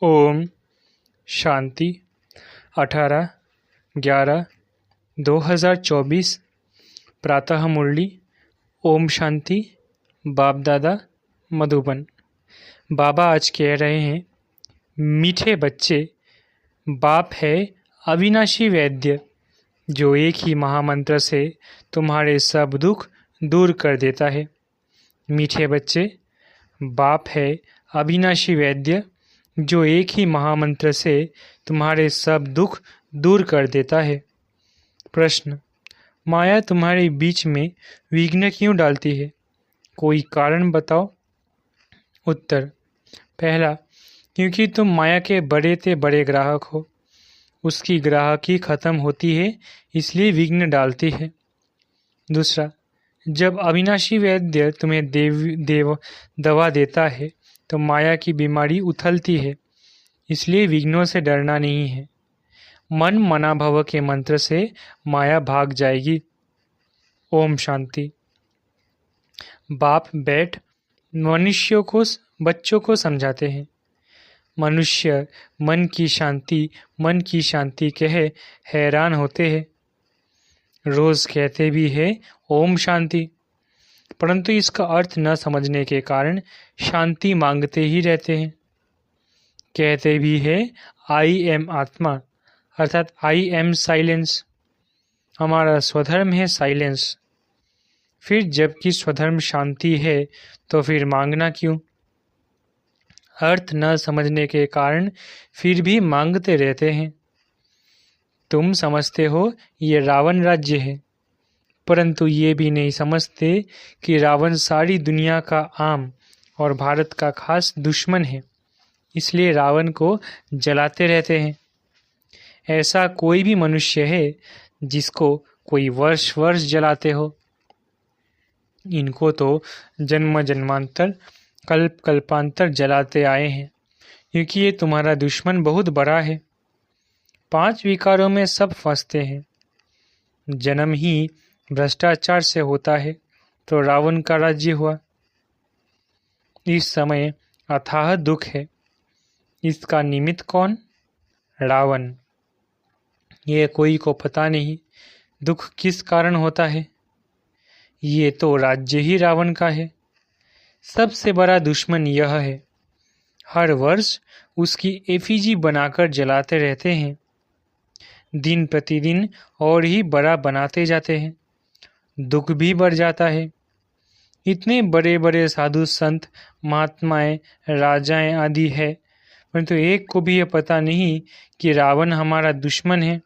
ओम शांति 18/11/2024 प्रातः मुरली। ओम शांति। बाप दादा मधुबन। बाबा आज कह रहे हैं, मीठे बच्चे, बाप है अविनाशी वैद्य जो एक ही महामंत्र से तुम्हारे सब दुख दूर कर देता है। मीठे बच्चे, बाप है अविनाशी वैद्य जो एक ही महामंत्र से तुम्हारे सब दुख दूर कर देता है। प्रश्न: माया तुम्हारे बीच में विघ्न क्यों डालती है? कोई कारण बताओ। उत्तर: पहला, क्योंकि तुम माया के बड़े से बड़े ग्राहक हो। उसकी ग्राहकी खत्म होती है, इसलिए विघ्न डालती है। दूसरा, जब अविनाशी वैद्य तुम्हें दवा देता है तो माया की बीमारी उथलती है, इसलिए विघ्नों से डरना नहीं है। मन मना भव के मंत्र से माया भाग जाएगी। ओम शांति। बाप बैठ बच्चों को समझाते हैं। मनुष्य मन की शांति कह हैरान होते हैं। रोज कहते भी है ओम शांति, परंतु इसका अर्थ न समझने के कारण शांति मांगते ही रहते हैं। कहते भी है आई एम आत्मा, अर्थात आई एम साइलेंस। हमारा स्वधर्म है साइलेंस। फिर जबकि स्वधर्म शांति है तो फिर मांगना क्यों? अर्थ न समझने के कारण फिर भी मांगते रहते हैं। तुम समझते हो ये रावण राज्य है, परंतु ये भी नहीं समझते कि रावण सारी दुनिया का आम और भारत का खास दुश्मन है, इसलिए रावण को जलाते रहते हैं। ऐसा कोई भी मनुष्य है जिसको कोई वर्ष वर्ष जलाते हो? इनको तो जन्म जन्मांतर कल्प कल्पांतर जलाते आए हैं, क्योंकि ये तुम्हारा दुश्मन बहुत बड़ा है। 5 विकारों में सब फंसते हैं। जन्म ही भ्रष्टाचार से होता है तो रावण का राज्य हुआ। इस समय अथाह दुख है। इसका निमित्त कौन? रावण। ये कोई को पता नहीं दुख किस कारण होता है। ये तो राज्य ही रावण का है। सबसे बड़ा दुश्मन यह है। हर वर्ष उसकी एफिजी बनाकर जलाते रहते हैं। दिन प्रतिदिन और ही बड़ा बनाते जाते हैं। दुख भी बढ़ जाता है। इतने बड़े बड़े साधु संत महात्माएं राजाएं आदि है, परंतु एक को भी यह पता नहीं कि रावण हमारा दुश्मन है,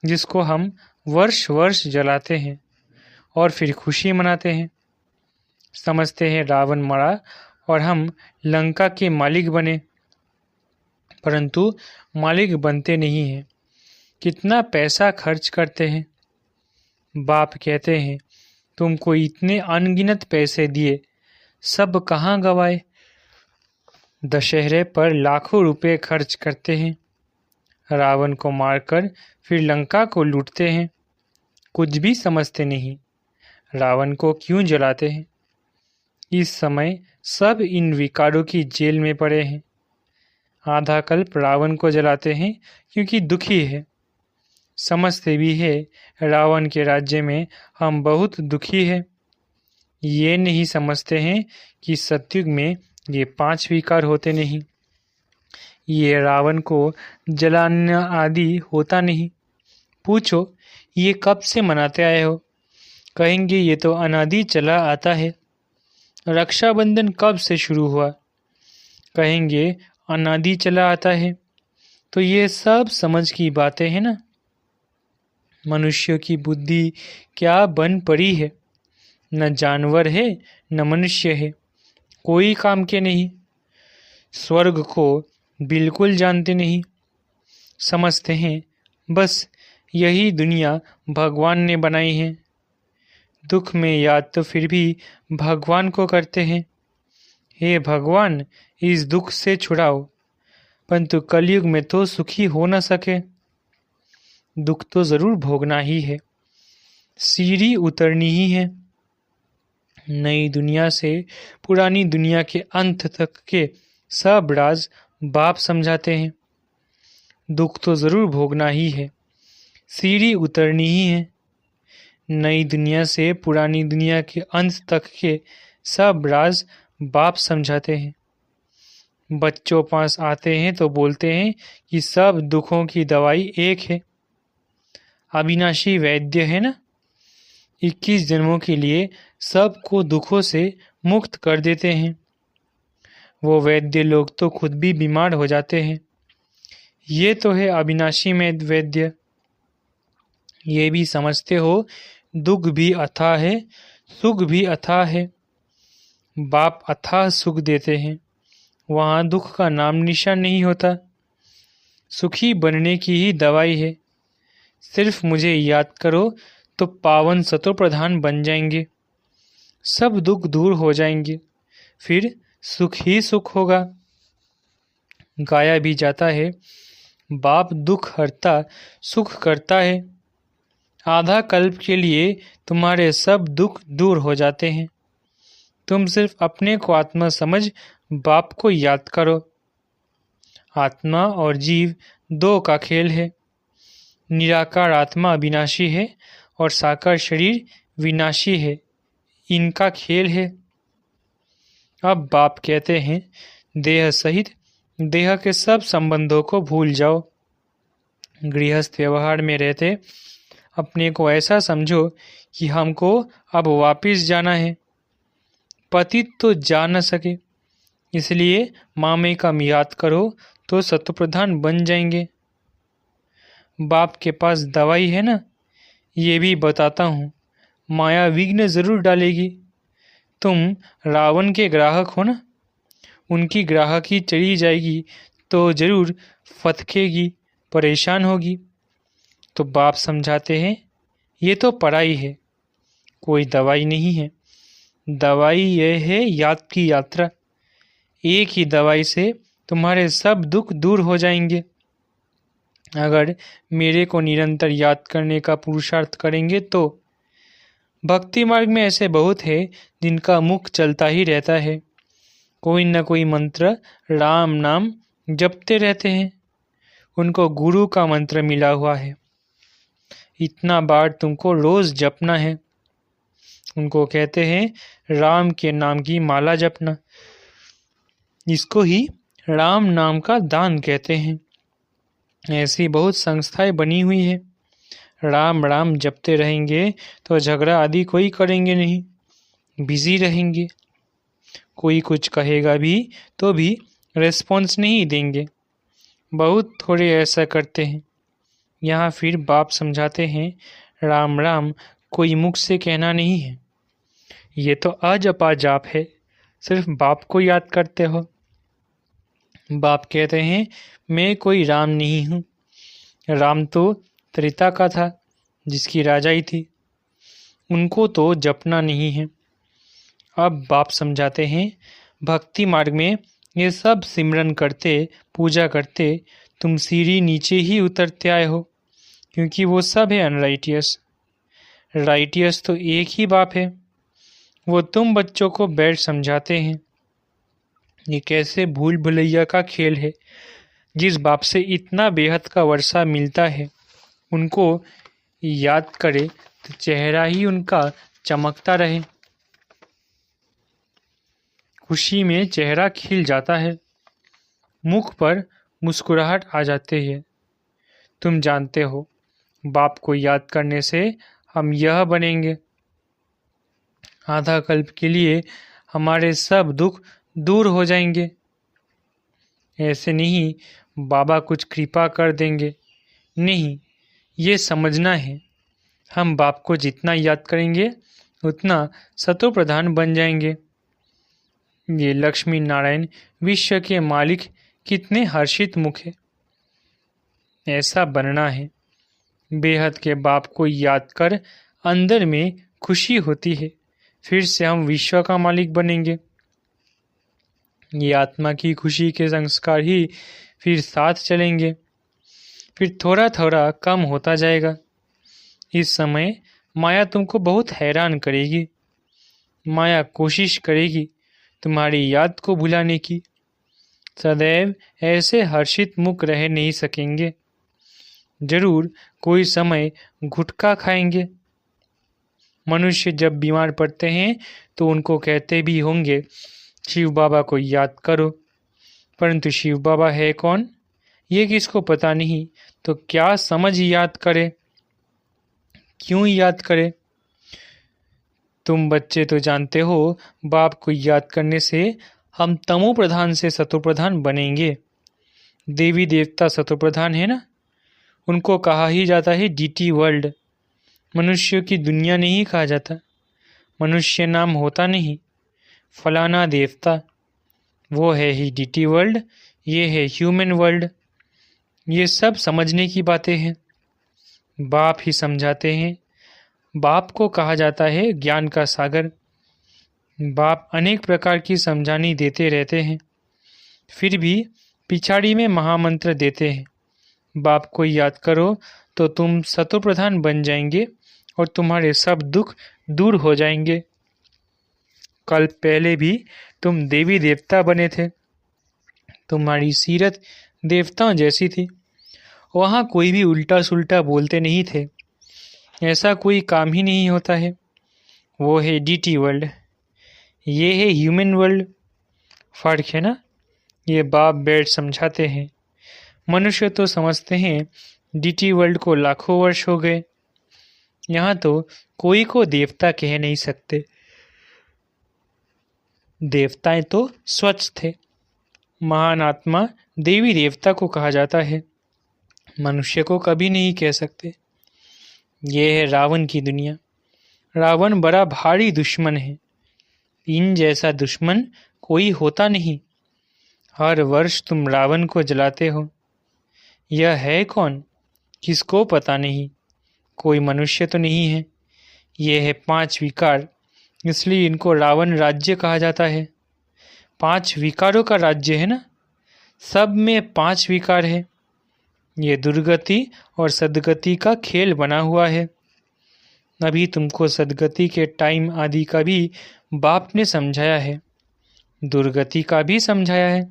जिसको हम वर्ष वर्ष जलाते हैं और फिर खुशी मनाते हैं। समझते हैं रावण मरा और हम लंका के मालिक बने, परंतु मालिक बनते नहीं हैं। कितना पैसा खर्च करते हैं। बाप कहते हैं, तुमको इतने अनगिनत पैसे दिए, सब कहाँ गवाए? दशहरे पर लाखों रुपए खर्च करते हैं। रावण को मारकर फिर लंका को लूटते हैं। कुछ भी समझते नहीं। रावण को क्यों जलाते हैं? इस समय सब इन विकारों की जेल में पड़े हैं। आधा कल्प रावण को जलाते हैं क्योंकि दुखी है। समझते भी है रावण के राज्य में हम बहुत दुखी हैं। ये नहीं समझते हैं कि सतयुग में ये 5 विकार होते नहीं। ये रावण को जलाना आदि होता नहीं। पूछो ये कब से मनाते आए हो? कहेंगे ये तो अनादि चला आता है। रक्षाबंधन कब से शुरू हुआ? कहेंगे अनादि चला आता है। तो ये सब समझ की बातें हैं ना। मनुष्य की बुद्धि क्या बन पड़ी है। न जानवर है न मनुष्य है, कोई काम के नहीं। स्वर्ग को बिल्कुल जानते नहीं। समझते हैं बस यही दुनिया भगवान ने बनाई है। दुख में याद तो फिर भी भगवान को करते हैं। हे भगवान, इस दुख से छुड़ाओ, परंतु कलयुग में तो सुखी हो न सके। दुख तो जरूर भोगना ही है, सीढ़ी उतरनी ही है। नई दुनिया से पुरानी दुनिया के अंत तक के सब राज बाप समझाते हैं, दुख तो ज़रूर भोगना ही है, सीढ़ी उतरनी ही है। नई दुनिया से पुरानी दुनिया के अंत तक के सब राज बाप समझाते हैं। बच्चों पास आते हैं तो बोलते हैं कि सब दुखों की दवाई एक है। अविनाशी वैद्य है ना, 21 जन्मों के लिए सबको दुखों से मुक्त कर देते हैं। वो वैद्य लोग तो खुद भी बीमार हो जाते हैं। ये तो है अविनाशी में वैद्य। ये भी समझते हो दुख भी अथाह है, सुख भी अथाह है। बाप अथाह सुख देते हैं, वहाँ दुख का नाम निशान नहीं होता। सुखी बनने की ही दवाई है। सिर्फ मुझे याद करो तो पावन सतो प्रधान बन जाएंगे, सब दुख दूर हो जाएंगे, फिर सुख ही सुख होगा। गाया भी जाता है, बाप दुख हरता सुख करता है। आधा कल्प के लिए तुम्हारे सब दुख दूर हो जाते हैं। तुम सिर्फ अपने को आत्मा समझ बाप को याद करो। आत्मा और जीव दो का खेल है। निराकार आत्मा अविनाशी है और साकार शरीर विनाशी है। इनका खेल है। अब बाप कहते हैं, देह सहित देह के सब संबंधों को भूल जाओ। गृहस्थ व्यवहार में रहते अपने को ऐसा समझो कि हमको अब वापिस जाना है। पतित तो जा न सके, इसलिए मामे का याद करो तो सत्प्रधान बन जाएंगे। बाप के पास दवाई है ना, ये भी बताता हूँ। माया विघ्न जरूर डालेगी। तुम रावण के ग्राहक हो ना, उनकी ग्राहकी चली जाएगी तो जरूर फतकेगी, परेशान होगी। तो बाप समझाते हैं, ये तो पढ़ाई है, कोई दवाई नहीं है। दवाई यह है याद की यात्रा। एक ही दवाई से तुम्हारे सब दुख दूर हो जाएंगे। अगर मेरे को निरंतर याद करने का पुरुषार्थ करेंगे तो। भक्ति मार्ग में ऐसे बहुत है जिनका मुख चलता ही रहता है, कोई न कोई मंत्र राम नाम जपते रहते हैं। उनको गुरु का मंत्र मिला हुआ है, इतना बार तुमको रोज जपना है। उनको कहते हैं राम के नाम की माला जपना। इसको ही राम नाम का दान कहते हैं। ऐसी बहुत संस्थाएं बनी हुई है। राम राम जपते रहेंगे तो झगड़ा आदि कोई करेंगे नहीं, बिजी रहेंगे। कोई कुछ कहेगा भी तो भी रेस्पॉन्स नहीं देंगे। बहुत थोड़े ऐसा करते हैं। यहाँ फिर बाप समझाते हैं, राम राम कोई मुख से कहना नहीं है, ये तो अजपा जाप है, सिर्फ बाप को याद करते हो। बाप कहते हैं, मैं कोई राम नहीं हूँ। राम तो त्रेता का था, जिसकी राजाई थी, उनको तो जपना नहीं है। अब बाप समझाते हैं, भक्ति मार्ग में ये सब सिमरन करते, पूजा करते तुम सीढ़ी नीचे ही उतरते आए हो, क्योंकि वो सब है अनराइटियस। राइटियस तो एक ही बाप है। वो तुम बच्चों को बैठ समझाते हैं। ये कैसे भूल भुलैया का खेल है। जिस बाप से इतना बेहद का वर्षा मिलता है, उनको याद करे तो चेहरा ही उनका चमकता रहे, खुशी में चेहरा खिल जाता है, मुख पर मुस्कुराहट आ जाती है। तुम जानते हो, बाप को याद करने से हम यह बनेंगे। आधा कल्प के लिए हमारे सब दुख दूर हो जाएंगे। ऐसे नहीं बाबा कुछ कृपा कर देंगे, नहीं, ये समझना है हम बाप को जितना याद करेंगे उतना सतो प्रधान बन जाएंगे। ये लक्ष्मी नारायण विश्व के मालिक कितने हर्षित मुख है। ऐसा बनना है। बेहद के बाप को याद कर अंदर में खुशी होती है, फिर से हम विश्व का मालिक बनेंगे। ये आत्मा की खुशी के संस्कार ही फिर साथ चलेंगे, फिर थोड़ा थोड़ा कम होता जाएगा। इस समय माया तुमको बहुत हैरान करेगी। माया कोशिश करेगी तुम्हारी याद को भुलाने की। सदैव ऐसे हर्षित मुख रह नहीं सकेंगे। जरूर कोई समय गुटखा खाएंगे। मनुष्य जब बीमार पड़ते हैं तो उनको कहते भी होंगे शिव बाबा को याद करो, परंतु शिव बाबा है कौन ये किसको पता नहीं, तो क्या समझ याद करे, क्यों याद करे। तुम बच्चे तो जानते हो बाप को याद करने से हम तमो प्रधान से सतो प्रधान बनेंगे। देवी देवता सतो प्रधान है ना, उनको कहा ही जाता है डीटी वर्ल्ड। मनुष्य की दुनिया नहीं कहा जाता, मनुष्य नाम होता नहीं। फलाना देवता वो है ही डीटी वर्ल्ड, ये है ह्यूमन वर्ल्ड। ये सब समझने की बातें हैं, बाप ही समझाते हैं। बाप को कहा जाता है ज्ञान का सागर। बाप अनेक प्रकार की समझानी देते रहते हैं, फिर भी पिछाड़ी में महामंत्र देते हैं। बाप को याद करो तो तुम सतो प्रधान बन जाएंगे और तुम्हारे सब दुख दूर हो जाएंगे। कल पहले भी तुम देवी देवता बने थे, तुम्हारी सीरत देवताओं जैसी थी। वहाँ कोई भी उल्टा सुल्टा बोलते नहीं थे, ऐसा कोई काम ही नहीं होता है। वो है डीटी वर्ल्ड, ये है ह्यूमन वर्ल्ड। फर्क है ना, ये बाप बैठ समझाते हैं। मनुष्य तो समझते हैं डीटी वर्ल्ड को लाखों वर्ष हो गए। यहाँ तो कोई को देवता कह नहीं सकते, देवताएं तो स्वच्छ थे। महान आत्मा देवी देवता को कहा जाता है, मनुष्य को कभी नहीं कह सकते। ये है रावण की दुनिया। रावण बड़ा भारी दुश्मन है, इन जैसा दुश्मन कोई होता नहीं। हर वर्ष तुम रावण को जलाते हो, यह है कौन किसको पता नहीं, कोई मनुष्य तो नहीं है। ये है 5 विकार, इसलिए इनको रावण राज्य कहा जाता है। 5 विकारों का राज्य है ना, सब में 5 विकार है। ये दुर्गति और सद्गति का खेल बना हुआ है। अभी तुमको सद्गति के टाइम आदि का भी बाप ने समझाया है, दुर्गति का भी समझाया है।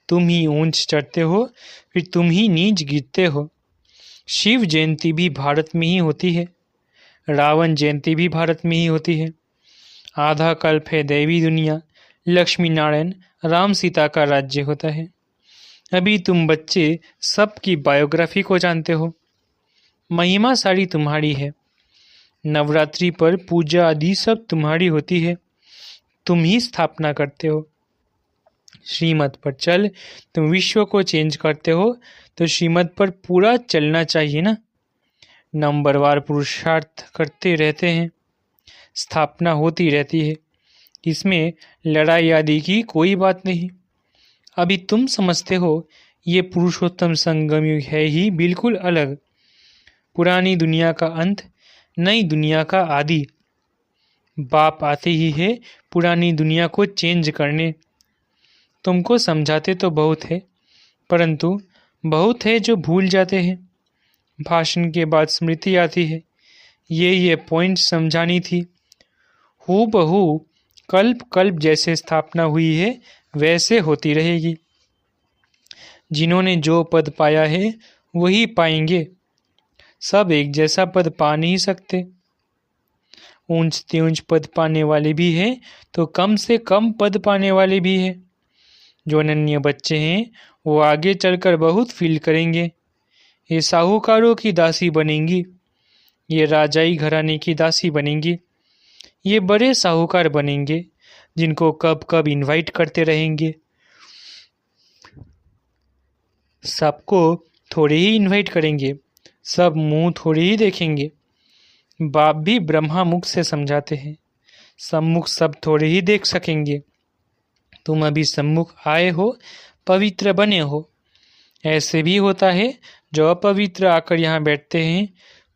तुम ही ऊंच चढ़ते हो, फिर तुम ही नीच गिरते हो। शिव जयंती भी भारत में ही होती है, रावण जयंती भी भारत में ही होती है। आधा कल्प है दैवी दुनिया, लक्ष्मी नारायण राम सीता का राज्य होता है। अभी तुम बच्चे सबकी बायोग्राफी को जानते हो, महिमा सारी तुम्हारी है। नवरात्रि पर पूजा आदि सब तुम्हारी होती है, तुम ही स्थापना करते हो। श्रीमत पर चल, तुम विश्व को चेंज करते हो, तो श्रीमत पर पूरा चलना चाहिए ना। नंबरवार पुरुषार्थ करते रहते हैं, स्थापना होती रहती है, इसमें लड़ाई आदि की कोई बात नहीं। अभी तुम समझते हो ये पुरुषोत्तम संगम युग है ही बिल्कुल अलग, पुरानी दुनिया का अंत, नई दुनिया का आदि। बाप आते ही है पुरानी दुनिया को चेंज करने। तुमको समझाते तो बहुत है, परंतु बहुत है जो भूल जाते हैं। भाषण के बाद स्मृति आती है, ये पॉइंट समझानी थी। हूबहू कल्प कल्प जैसे स्थापना हुई है वैसे होती रहेगी। जिन्होंने जो पद पाया है वही पाएंगे, सब एक जैसा पद पा नहीं सकते। ऊंच ऊंच पद पाने वाले भी हैं तो कम से कम पद पाने वाले भी हैं। जो अनन्य बच्चे हैं वो आगे चलकर बहुत फील करेंगे। ये साहूकारों की दासी बनेंगी, ये राजाई घराने की दासी बनेंगी, ये बड़े साहूकार बनेंगे जिनको कब कब इनवाइट करते रहेंगे। सबको थोड़े ही इनवाइट करेंगे, सब मुंह थोड़े ही देखेंगे। बाप भी ब्रह्मा मुख से समझाते हैं, सम्मुख सब थोड़े ही देख सकेंगे। तुम अभी सम्मुख आए हो, पवित्र बने हो। ऐसे भी होता है जो अपवित्र आकर यहाँ बैठते हैं,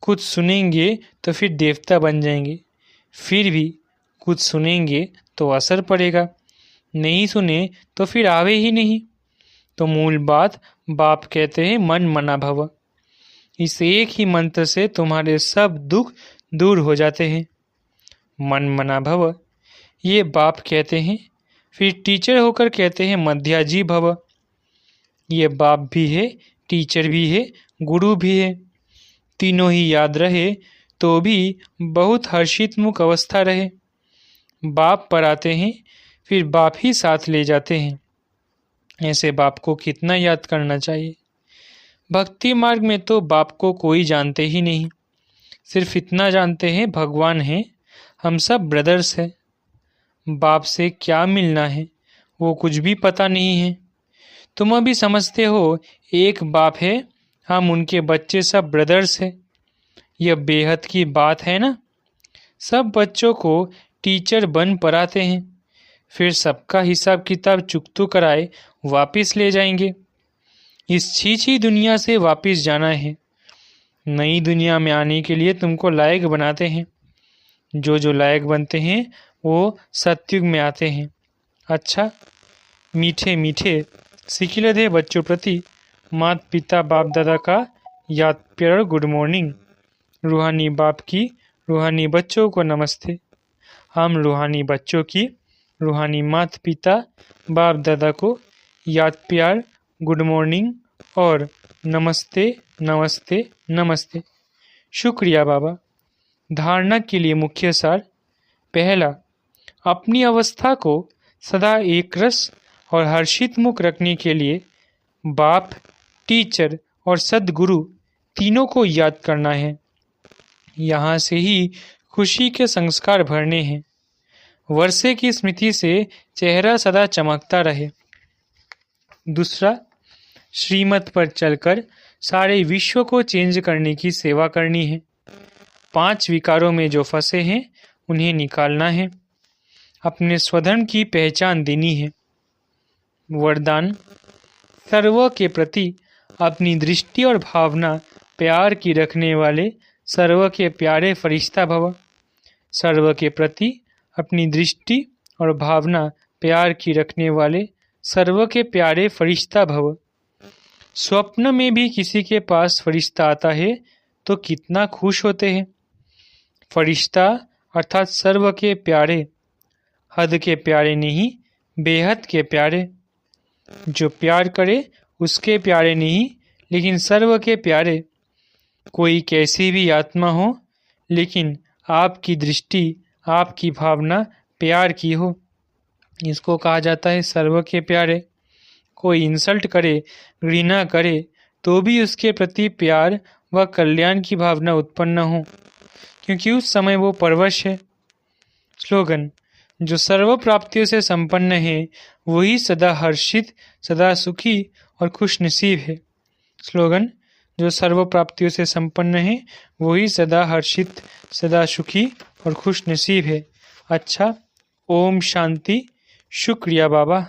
कुछ सुनेंगे तो फिर देवता बन जाएंगे, फिर भी कुछ सुनेंगे तो असर पड़ेगा, नहीं सुने तो फिर आवे ही नहीं। तो मूल बात बाप कहते हैं मन मना भव। इस एक ही मंत्र से तुम्हारे सब दुख दूर हो जाते हैं। मन मना भव ये बाप कहते हैं, फिर टीचर होकर कहते हैं मध्याजी भव। ये बाप भी है, टीचर भी है, गुरु भी है। तीनों ही याद रहे तो भी बहुत हर्षित मुख अवस्था रहे। बाप पढ़ाते हैं, फिर बाप ही साथ ले जाते हैं। ऐसे बाप को कितना याद करना चाहिए। भक्ति मार्ग में तो बाप को कोई जानते ही नहीं, सिर्फ इतना जानते हैं भगवान हैं, हम सब ब्रदर्स हैं। बाप से क्या मिलना है वो कुछ भी पता नहीं है। तुम अभी समझते हो एक बाप है, हम उनके बच्चे सब ब्रदर्स हैं। यह बेहद की बात है ना। सब बच्चों को टीचर बन पढ़ाते हैं, फिर सबका हिसाब किताब चुकतू कराए वापस ले जाएंगे। इस छीछी दुनिया से वापस जाना है। नई दुनिया में आने के लिए तुमको लायक बनाते हैं। जो लायक बनते हैं वो सतयुग में आते हैं। अच्छा, मीठे मीठे सिखिलधे बच्चों प्रति माता पिता बाप दादा का याद प्यार गुड मॉर्निंग। रूहानी बाप की रूहानी बच्चों को नमस्ते। हम रूहानी बच्चों की रूहानी माता पिता बाप दादा को याद प्यार गुड मॉर्निंग और नमस्ते नमस्ते नमस्ते। शुक्रिया बाबा। धारणा के लिए मुख्य सार। पहला, अपनी अवस्था को सदा एक रस और हर्षित मुख रखने के लिए बाप, टीचर और सद्गुरु तीनों को याद करना है। यहाँ से ही खुशी के संस्कार भरने हैं। वर्षे की स्मृति से चेहरा सदा चमकता रहे। दूसरा, श्रीमत पर चलकर सारे विश्व को चेंज करने की सेवा करनी है। 5 विकारों में जो फंसे हैं उन्हें निकालना है। अपने स्वधर्म की पहचान देनी है। वरदान, सर्व के प्रति अपनी दृष्टि और भावना प्यार की रखने वाले सर्व के प्यारे फरिश्ता भव। सर्व के प्रति अपनी दृष्टि और भावना प्यार की रखने वाले सर्व के प्यारे फरिश्ता भव। स्वप्न में भी किसी के पास फरिश्ता आता है तो कितना खुश होते हैं। फरिश्ता अर्थात सर्व के प्यारे, हद के प्यारे नहीं, बेहद के प्यारे। जो प्यार करे उसके प्यारे नहीं, लेकिन सर्व के प्यारे। कोई कैसी भी आत्मा हो, लेकिन आपकी दृष्टि, आपकी भावना प्यार की हो, इसको कहा जाता है सर्व के प्यारे। कोई इंसल्ट करे, घृणा करे तो भी उसके प्रति प्यार व कल्याण की भावना उत्पन्न हो, क्योंकि उस समय वो परवश है। स्लोगन, जो सर्व प्राप्तियों से संपन्न है वही सदा हर्षित, सदा सुखी और खुश नसीब है। स्लोगन, जो सर्व प्राप्तियों से संपन्न है वही सदा हर्षित, सदा सुखी और खुश नसीब है। अच्छा, ओम शांति। शुक्रिया बाबा।